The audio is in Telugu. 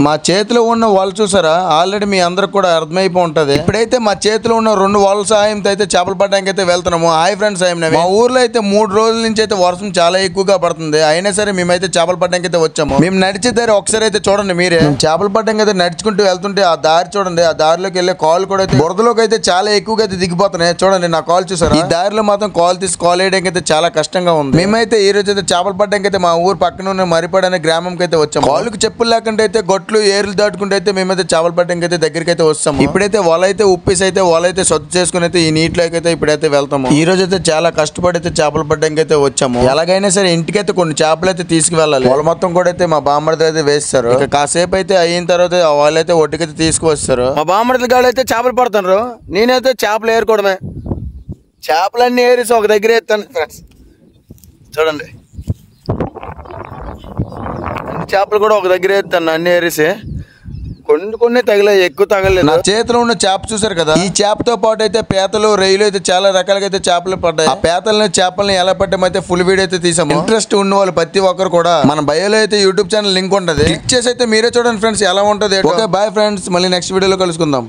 మా చేతిలో ఉన్న వాళ్ళు చూసారా, ఆల్రెడీ మీ అందరికి కూడా అర్థమైపోయి ఉంటది. ఇప్పుడైతే మా చేతిలో ఉన్న 2 వాళ్ళ సహాయంతో అయితే చేపలు పట్టడానికి అయితే వెళ్తున్నాము. హాయ్ ఫ్రెండ్స్, మా ఊర్లో అయితే 3 రోజుల నుంచి అయితే వర్షం చాలా ఎక్కువగా పడుతుంది. అయినా సరే మేమైతే చేపలు పట్టడానికి అయితే వచ్చాము. మేము నడిచే దారి ఒకసారి అయితే చూడండి మీరే. చేపలు పట్టడానికి అయితే నడుచుకుంటూ వెళ్తుంటే ఆ దారి చూడండి, ఆ దారిలోకి వెళ్ళే కాలు కూడా అయితే బురదలోకి అయితే చాలా ఎక్కువగా అయితే దిగిపోతున్నాయి. చూడండి నా కాల్ చూసారా, ఈ దారిలో మాత్రం కాల్ తీసి కాల్ వేయడానికి అయితే చాలా కష్టంగా ఉంది. మేమైతే ఈ రోజు అయితే చేపలు పట్టడానికి అయితే మా ఊరు పక్కన ఉన్న మరిపాడు అనే గ్రామంకి అయితే వచ్చాము. కాళ్ళకి చెప్పులు లేకుండా అయితే గొట్లు ఏర్లు దాటుకుంటే అయితే మేమైతే చేపలు పట్టడానికి అయితే దగ్గరికి అయితే వస్తాము. ఇప్పుడైతే వల అయితే ఉప్పేసి అయితే వల అయితే సొత్తు చేసుకుని అయితే ఈ నీటిలోకి అయితే ఇప్పుడైతే వెళ్తాము. ఈ రోజు అయితే చాలా కష్టపడి అయితే చేపలు పట్టడానికి అయితే వచ్చాము. ఎలాగైనా సరే ఇంటికైతే కొన్ని చేపలు అయితే తీసుకువెళ్ళాలి. వాళ్ళ మొత్తం కూడా అయితే మా బామ్మడితో అయితే వేస్తారు. ఇక కాసేపు అయితే అయిన తర్వాత వాళ్ళైతే ఒడ్డుకైతే తీసుకువస్తారు. మా బామ్మడి గాళ్ళు అయితే చేపలు పడుతున్నారు, నేనైతే చేపలు ఏరుకోవడమే. చేపలన్నీ ఏరేసి ఒక దగ్గర ఎత్తాను ఫ్రెండ్స్. చూడండి అన్ని చేపలు కూడా ఒక దగ్గర ఎత్తాను, అన్ని ఏరేసి. కొన్ని తగిలాయి, ఎక్కువ తగలేదు. నా చేతిలో ఉన్న చేప చూసారు కదా, ఈ చేపతో పాటు అయితే పీతలు, రొయ్యలు అయితే చాలా రకాలుగా అయితే చేపలు పడ్డాయి. ఆ పీతలని చేపలని ఎలా పట్టామైతే ఫుల్ వీడియో అయితే తీసాము. ఇంట్రెస్ట్ ఉన్న వాళ్ళు ప్రతి ఒక్కరు కూడా మన బయోలో అయితే యూట్యూబ్ ఛానల్ లింక్ ఉంటది, క్లిక్ చేసి అయితే మీరే చూడండి ఫ్రెండ్స్ ఎలా ఉంటది. ఓకే బాయ్ ఫ్రెండ్స్, మళ్ళీ నెక్స్ట్ వీడియోలో కలుసుకుందాం.